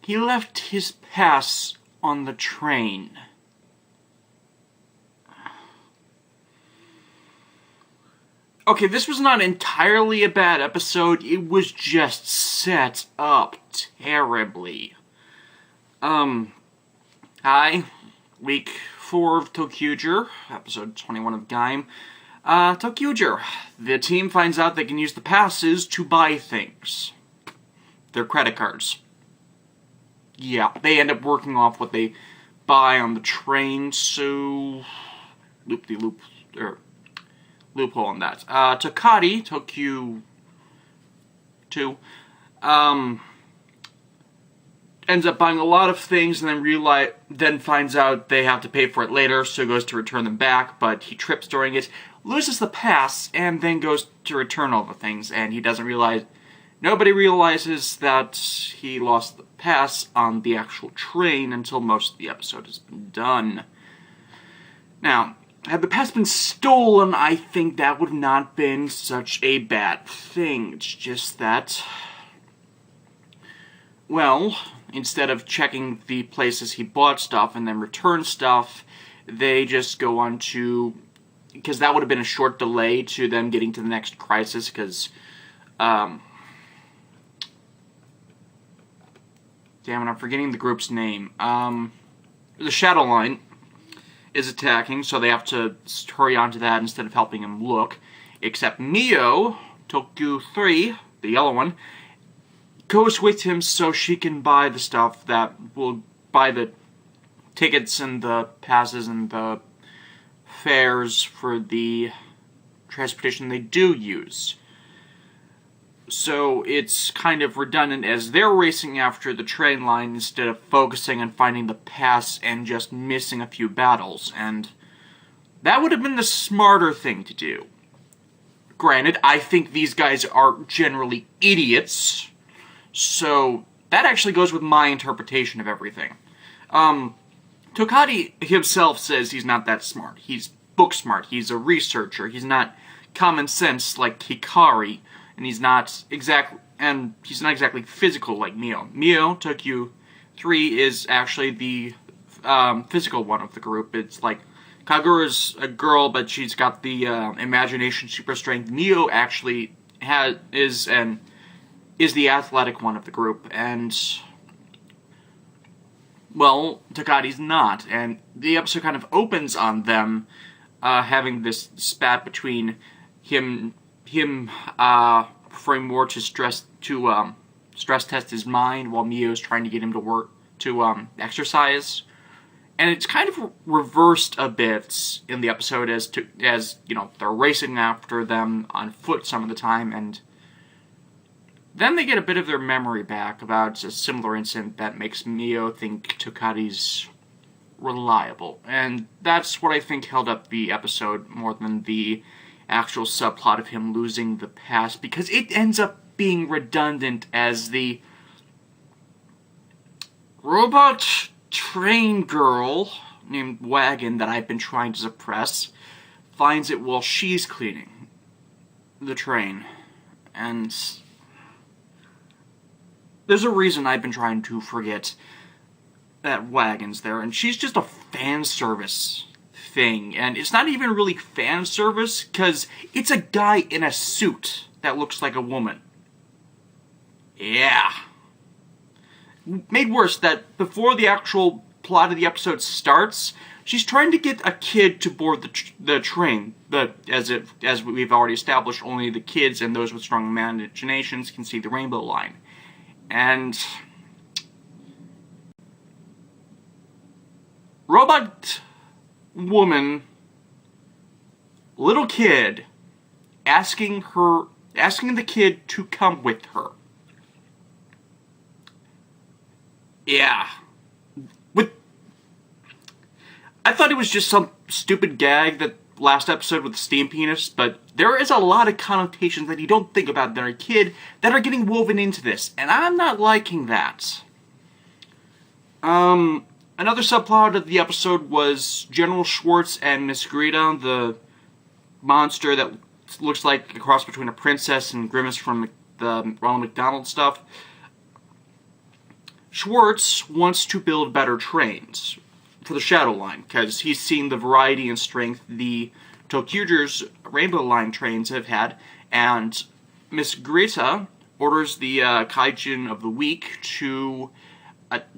he left his pass on the train. Okay, this was not entirely a bad episode, it was just set up terribly. Hi, week 4 of Toqger, episode 21 of Gaim. Toqger, the team finds out they can use the passes to buy things. Their credit cards. Yeah, they end up working off what they buy on the train, so... loop-de-loop, loophole on that. Takati, Toku 2, ends up buying a lot of things and then finds out they have to pay for it later, so goes to return them back, but he trips during it, loses the pass, and then goes to return all the things, and he doesn't realize... Nobody realizes that he lost the pass on the actual train until most of the episode has been done. Now, had the pass been stolen, I think that would have not been such a bad thing. It's just that... well, instead of checking the places he bought stuff and then return stuff, they just go on to... because that would have been a short delay to them getting to the next crisis, because... damn it, I'm forgetting the group's name. The Shadow Line is attacking, so they have to hurry on to that instead of helping him look. Except Mio, Toku 3, the yellow one, goes with him so she can buy the stuff that will buy the tickets and the passes and the fares for the transportation they do use. So it's kind of redundant as they're racing after the train line instead of focusing on finding the pass and just missing a few battles, and that would have been the smarter thing to do. Granted, I think these guys are generally idiots, so that actually goes with my interpretation of everything. Tokati himself says he's not that smart. He's book smart, he's a researcher, he's not common sense like Hikari, and he's not exactly physical like Mio. Mio, Toku 3, is actually the physical one of the group. It's like, Kagura's a girl, but she's got the imagination, super strength. Mio actually is the athletic one of the group, and... well, Takati's not, and the episode kind of opens on them having this spat between him preferring more to stress test his mind while Mio's trying to get him to exercise, and it's kind of reversed a bit in the episode as you know, they're racing after them on foot some of the time, and then they get a bit of their memory back about a similar incident that makes Mio think Tokati's reliable, and that's what I think held up the episode more than the actual subplot of him losing the pass, because it ends up being redundant as the robot train girl named Wagon that I've been trying to suppress finds it while she's cleaning the train, and there's a reason I've been trying to forget that Wagon's there, and she's just a fan service thing, and it's not even really fan service, because it's a guy in a suit that looks like a woman. Yeah. Made worse that before the actual plot of the episode starts, she's trying to get a kid to board the train, but as we've already established, only the kids and those with strong imaginations can see the rainbow line. And robot woman, little kid, asking the kid to come with her. Yeah. I thought it was just some stupid gag that last episode with the steam penis, but there is a lot of connotations that you don't think about that are getting woven into this, and I'm not liking that. Another subplot of the episode was General Schwartz and Miss Greta, the monster that looks like a cross between a princess and Grimace from the Ronald McDonald stuff. Schwartz wants to build better trains for the Shadow Line, because he's seen the variety and strength the Toqger's Rainbow Line trains have had, and Miss Greta orders the Kaijin of the Week to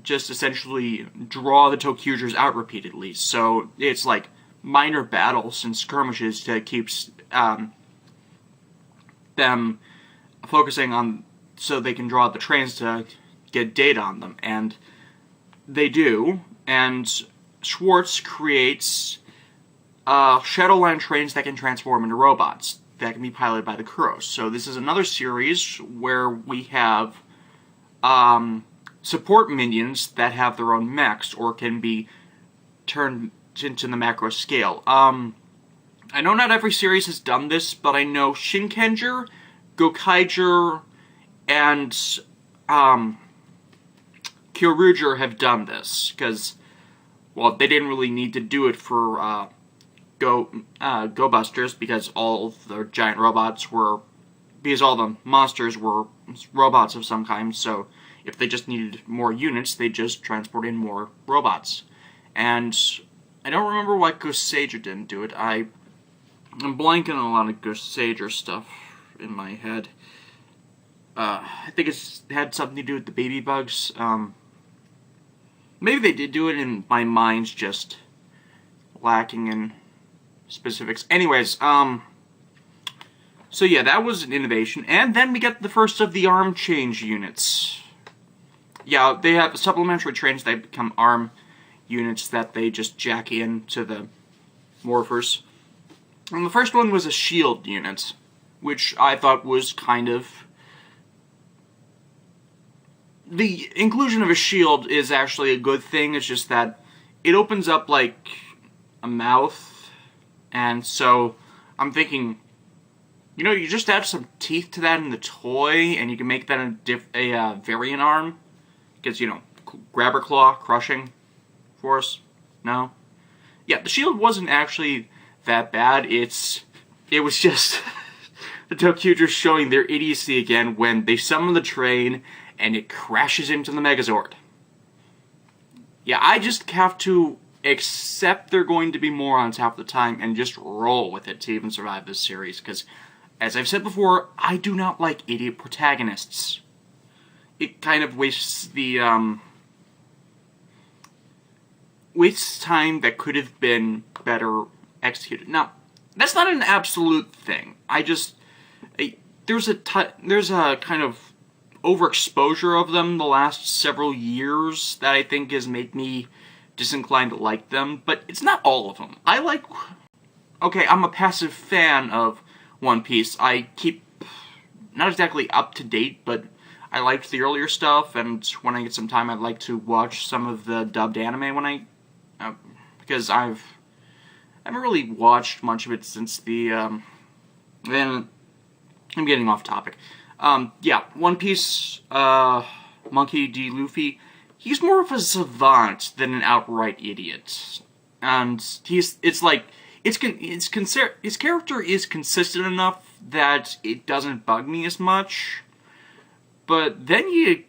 just essentially draw the Toqger's out repeatedly. So it's like minor battles and skirmishes to keep them focusing on, so they can draw the trains to get data on them. And they do, and Schwartz creates Shadowline trains that can transform into robots that can be piloted by the Kuros. So this is another series where we have support minions that have their own mechs or can be turned into the macro scale. I know not every series has done this, but I know Shinkenger, Gokaiger, and Kyoryuger have done this, because, well, they didn't really need to do it for Go Busters, because all the giant robots were, because all the monsters were robots of some kind, so if they just needed more units, they just transport in more robots. And I don't remember why Ghost Sager didn't do it. I'm blanking on a lot of Ghost Sager stuff in my head. I think it had something to do with the baby bugs. Maybe they did do it, and my mind's just lacking in specifics. Anyways, so yeah, that was an innovation. And then we get the first of the arm change units. Yeah, they have supplementary trains that become arm units that they just jack into the morphers. And the first one was a shield unit, which I thought was kind of... The inclusion of a shield is actually a good thing. It's just that it opens up like a mouth, and so I'm thinking, you know, you just add some teeth to that in the toy, and you can make that a variant arm. Because, you know, grabber claw, crushing force. No? Yeah, the shield wasn't actually that bad. It was just the Toqger showing their idiocy again when they summon the train and it crashes into the Megazord. Yeah, I just have to accept they're going to be morons half the time and just roll with it to even survive this series, because, as I've said before, I do not like idiot protagonists. It kind of wastes the, wastes time that could have been better executed. Now, that's not an absolute thing. There's a kind of overexposure of them the last several years that I think has made me disinclined to like them, but it's not all of them. Okay, I'm a passive fan of One Piece. I keep, not exactly up to date, but I liked the earlier stuff, and when I get some time, I'd like to watch some of the dubbed anime because I haven't really watched much of it since the, then I'm getting off topic. Yeah, One Piece, Monkey D. Luffy, he's more of a savant than an outright idiot. And his character is consistent enough that it doesn't bug me as much. But then you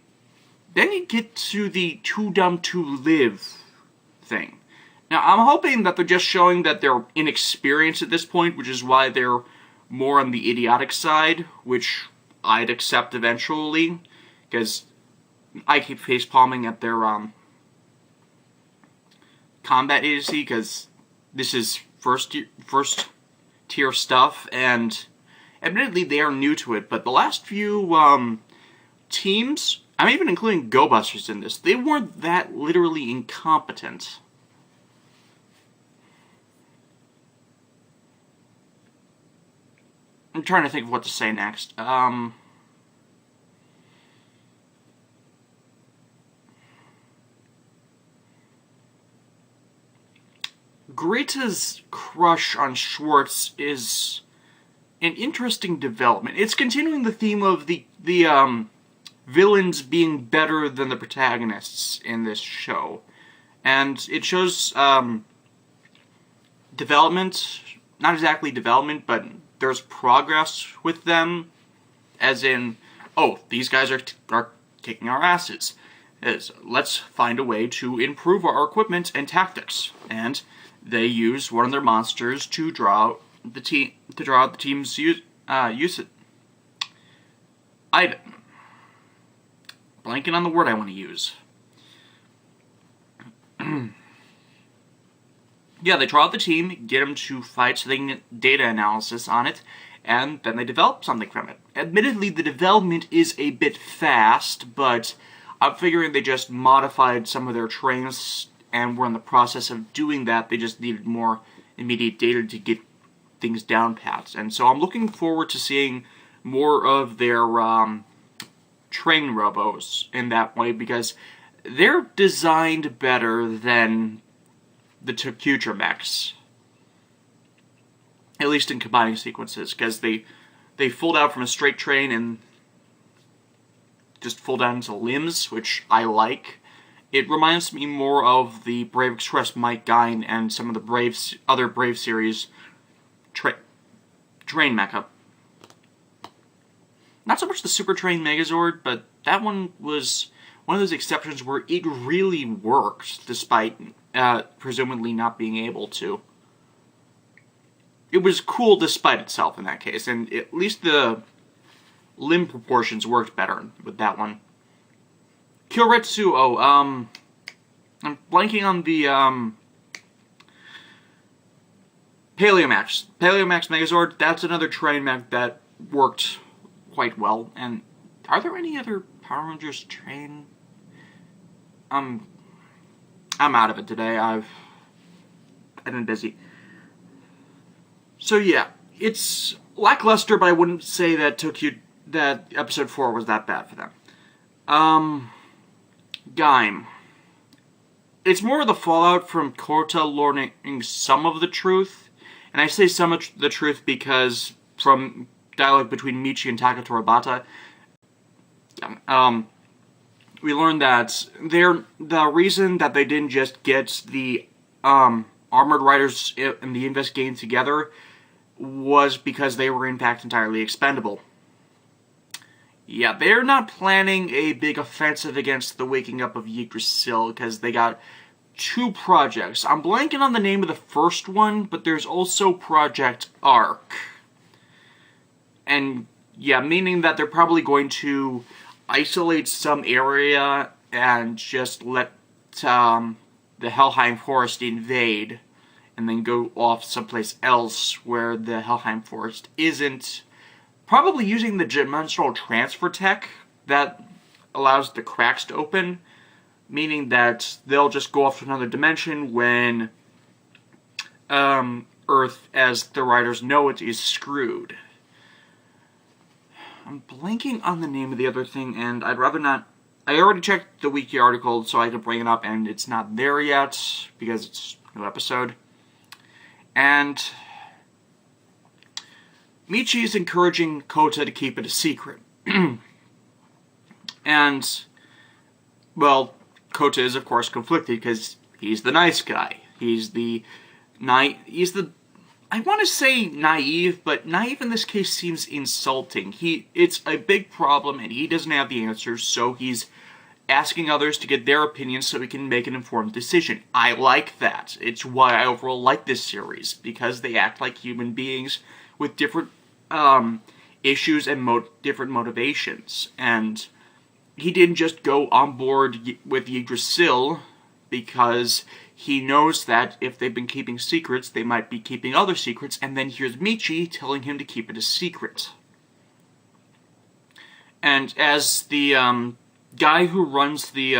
get to the too dumb to live thing. Now, I'm hoping that they're just showing that they're inexperienced at this point, which is why they're more on the idiotic side, which I'd accept eventually, because I keep facepalming at their combat idiocy, because this is first tier stuff, and admittedly they are new to it, but the last few teams, I'm even including Go Busters in this, they weren't that literally incompetent. I'm trying to think of what to say next. Greta's crush on Schwartz is an interesting development. It's continuing the theme of the villains being better than the protagonists in this show. And it shows development, not exactly development, but there's progress with them, as in, oh, these guys are kicking our asses. is let's find a way to improve our equipment and tactics. And they use one of their monsters to draw out the team's use it. Item. Blanking on the word I want to use. Yeah, they draw out the team, get them to fight so they can get data analysis on it, and then they develop something from it. Admittedly, the development is a bit fast, but I'm figuring they just modified some of their trains and were in the process of doing that. They just needed more immediate data to get things down pat. And so I'm looking forward to seeing more of their train robos in that way, because they're designed better than the Toqger mechs. At least in combining sequences, because they fold out from a straight train and just fold out into limbs, which I like. It reminds me more of the Brave Express Mike Gaim and some of the other Brave series train mecha. Not so much the Super Train Megazord, but that one was one of those exceptions where it really worked, despite presumably not being able to. It was cool despite itself in that case, and at least the limb proportions worked better with that one. Kyoretsu, I'm blanking on the Paleomax. Paleomax Megazord, that's another train mech that worked quite well. And are there any other Power Rangers train? I'm out of it today. I've been busy. So yeah, it's lackluster, but I wouldn't say that that episode 4 was that bad for them. Gaim. It's more of the fallout from Kota learning some of the truth, and I say some of the truth because from dialogue between Michi and Takatorobata, we learned that the reason that they didn't just get the Armored Riders and the Investigating together was because they were in fact entirely expendable. Yeah, they're not planning a big offensive against the waking up of Yggdrasil because they got 2 projects. I'm blanking on the name of the first one, but there's also Project Arc. And yeah, meaning that they're probably going to isolate some area and just let the Helheim Forest invade, and then go off someplace else where the Helheim Forest isn't. Probably using the dimensional transfer tech that allows the cracks to open, meaning that they'll just go off to another dimension when Earth, as the writers know it, is screwed. I'm blanking on the name of the other thing, and I'd rather not. I already checked the wiki article so I could bring it up, and it's not there yet because it's a new episode. And Michi is encouraging Kota to keep it a secret. And, well, Kota is, of course, conflicted because he's the nice guy. He's the, I want to say naive, but naive in this case seems insulting. It's a big problem, and he doesn't have the answers, so he's asking others to get their opinions so he can make an informed decision. I like that. It's why I overall like this series, because they act like human beings with different issues and different motivations. And he didn't just go on board with Yggdrasil because he knows that if they've been keeping secrets, they might be keeping other secrets, and then here's Michi telling him to keep it a secret. And as the guy who runs the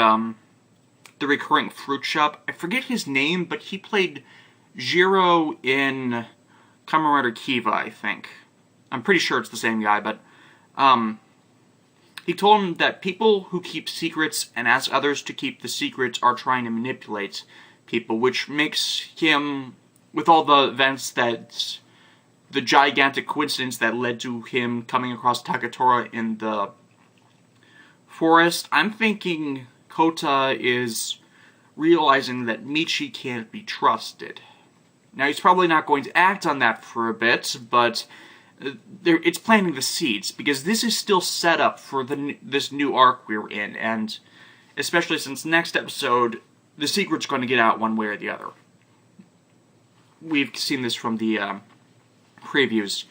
recurring fruit shop, I forget his name, but he played Jiro in Kamen Rider Kiva, I think. I'm pretty sure it's the same guy, but he told him that people who keep secrets and ask others to keep the secrets are trying to manipulate people, which makes him, with all the events that, the gigantic coincidence that led to him coming across Takatora in the forest, I'm thinking Kota is realizing that Michi can't be trusted. Now, he's probably not going to act on that for a bit, but it's planting the seeds, because this is still set up for this new arc we're in, and especially since next episode, the secret's going to get out one way or the other. We've seen this from the previews.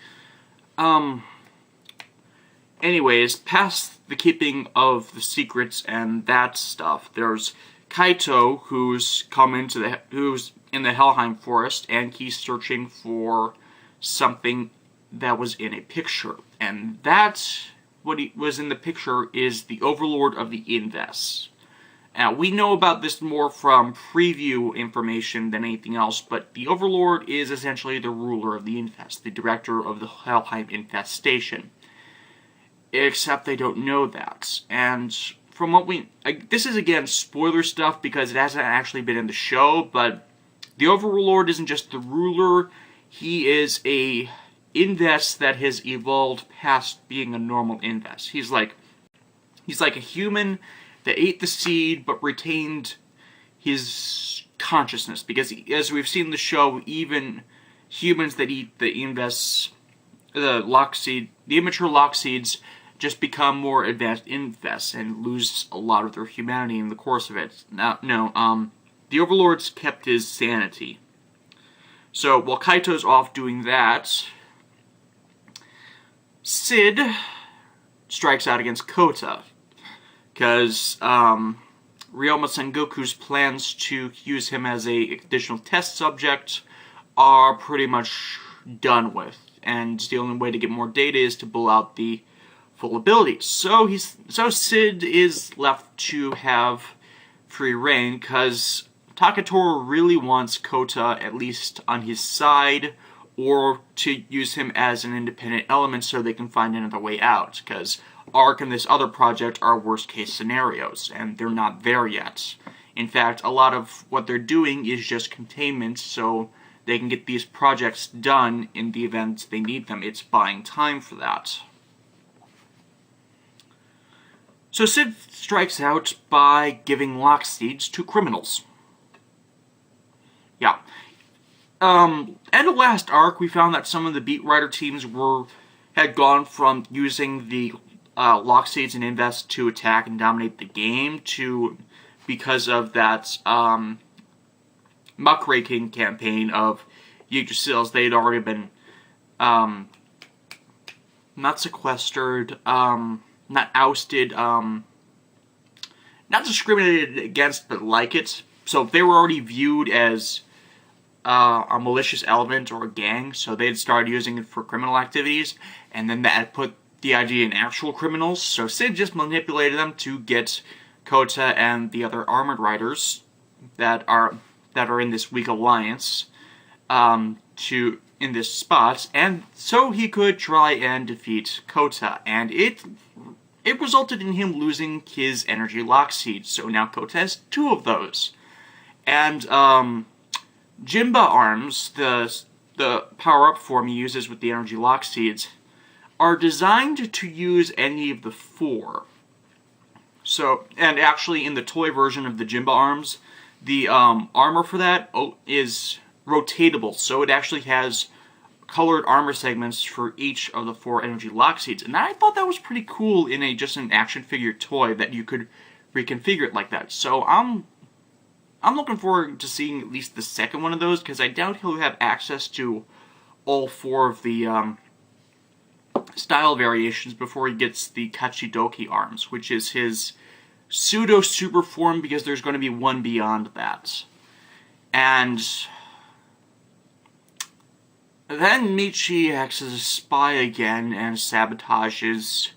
Anyways, past the keeping of the secrets and that stuff, there's Kaito, who's in the Helheim forest, and he's searching for something that was in a picture. And that's what was in the picture is the Overlord of the Inves. Now, we know about this more from preview information than anything else, but the Overlord is essentially the ruler of the Infest, the director of the Helheim infestation. Except they don't know that. And from what this is again spoiler stuff because it hasn't actually been in the show, but the Overlord isn't just the ruler, he is a Invest that has evolved past being a normal Invest. He's like a human that ate the seed but retained his consciousness, because as we've seen in the show, even humans that eat the Invests, the immature lock seeds, just become more advanced Invests and lose a lot of their humanity in the course of it. The Overlord's kept his sanity. So while Kaito's off doing that, Sid strikes out against Kota, because Ryoma Sengoku's plans to use him as a additional test subject are pretty much done with, and the only way to get more data is to pull out the full abilities. So Sid is left to have free reign, because Takatoru really wants Kota at least on his side, or to use him as an independent element so they can find another way out, because Arc and this other project are worst-case scenarios, and they're not there yet. In fact, a lot of what they're doing is just containment, so they can get these projects done in the event they need them. It's buying time for that. So Sid strikes out by giving lock seeds to criminals. Yeah. At the last arc, we found that some of the beat writer teams had gone from using the lock seeds and invest to attack and dominate the game to, because of that muckraking campaign of Yggdrasil's, they'd already been not sequestered, not ousted, not discriminated against, but like it. So they were already viewed as a malicious element or a gang, so they'd started using it for criminal activities, and then that put the idea in actual criminals. So Sid just manipulated them to get Kota and the other armored riders that are in this weak alliance in this spot, and so he could try and defeat Kota, and it resulted in him losing his energy lock seed. So now Kota has 2 of those, and Jinba arms, the power-up form he uses with the energy lock seeds, are designed to use any of the 4. So, and actually in the toy version of the Jinba arms, the armor for that is rotatable, so it actually has colored armor segments for each of the 4 energy lock seeds. And I thought that was pretty cool in just an action figure toy that you could reconfigure it like that. So I'm looking forward to seeing at least the second one of those, because I doubt he'll have access to all 4 of the style variations before he gets the Kachidoki arms, which is his pseudo-super form, because there's going to be one beyond that. And then Michi acts as a spy again and sabotages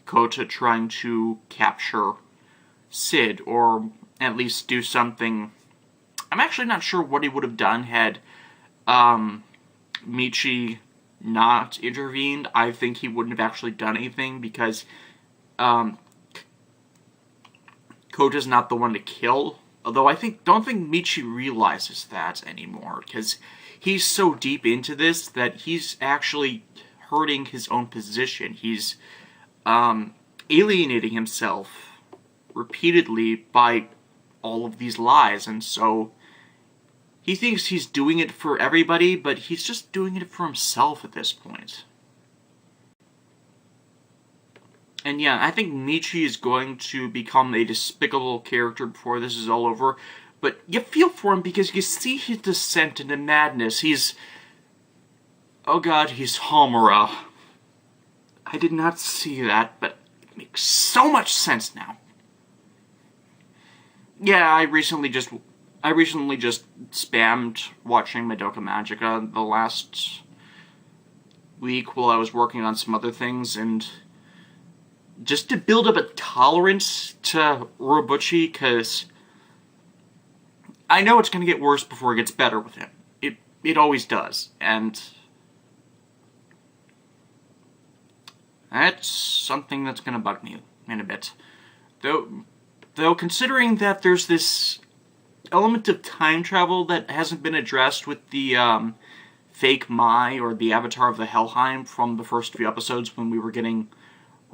Kota trying to capture Sid, or at least do something. I'm actually not sure what he would have done had Michi not intervened. I think he wouldn't have actually done anything, because Kota's not the one to kill. Although don't think Michi realizes that anymore, because he's so deep into this that he's actually hurting his own position. He's alienating himself repeatedly by all of these lies, and so he thinks he's doing it for everybody, but he's just doing it for himself at this point. And yeah, I think Michi is going to become a despicable character before this is all over. But you feel for him because you see his descent into madness. He's... oh god, he's Homura. I did not see that, but it makes so much sense now. Yeah, I recently just spammed watching Madoka Magica the last week while I was working on some other things, and just to build up a tolerance to Urobuchi, because I know it's going to get worse before it gets better with him. It always does, and that's something that's going to bug me in a bit. Though considering that there's this element of time travel that hasn't been addressed with the fake Mai, or the avatar of the Helheim, from the first few episodes when we were getting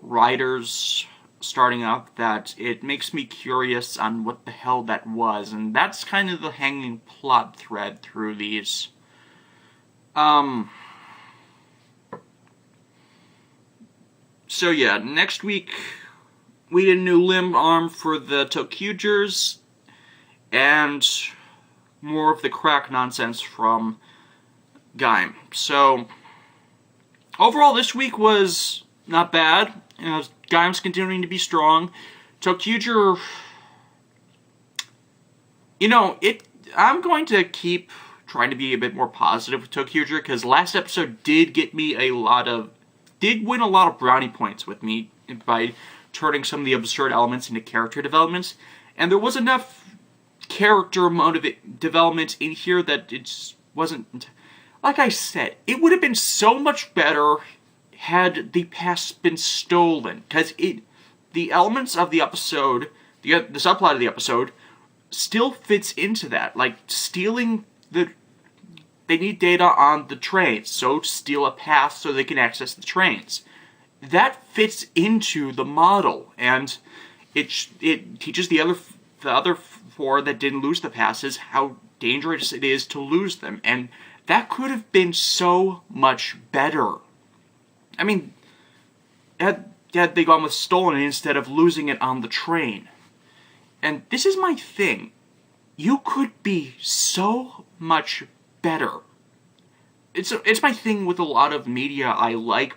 riders starting up, that it makes me curious on what the hell that was, and that's kind of the hanging plot thread through these. So yeah, next week we get a new limb arm for the Toqgers, and more of the crack nonsense from Gaim. So, overall this week was not bad. Gaim's continuing to be strong. Toqger, I'm going to keep trying to be a bit more positive with Toqger, because last episode did win a lot of brownie points with me by turning some of the absurd elements into character developments, and there was enough character development in here that it just wasn't... Like I said, it would have been so much better had the past been stolen, because the elements of the episode, the subplot of the episode, still fits into that. Like, stealing they need data on the trains, so steal a path so they can access the trains. That fits into the model, and it teaches the other four that didn't lose the passes how dangerous it is to lose them, and that could have been so much better. I mean, had they gone with stolen instead of losing it on the train. And this is my thing. You could be so much better. It's my thing with a lot of media I like.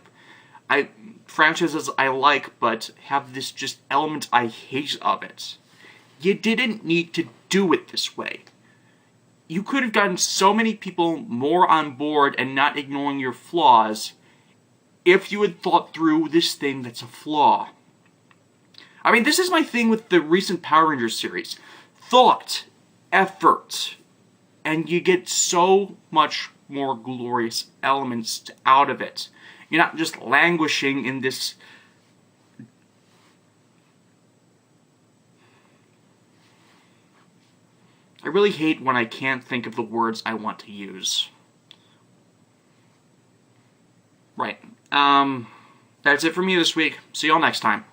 Franchises I like, but have this just element I hate of it. You didn't need to do it this way. You could have gotten so many people more on board and not ignoring your flaws if you had thought through this thing that's a flaw. I mean, this is my thing with the recent Power Rangers series. Thought, effort, and you get so much more glorious elements out of it. You're not just languishing in this... I really hate when I can't think of the words I want to use. Right. That's it for me this week. See y'all next time.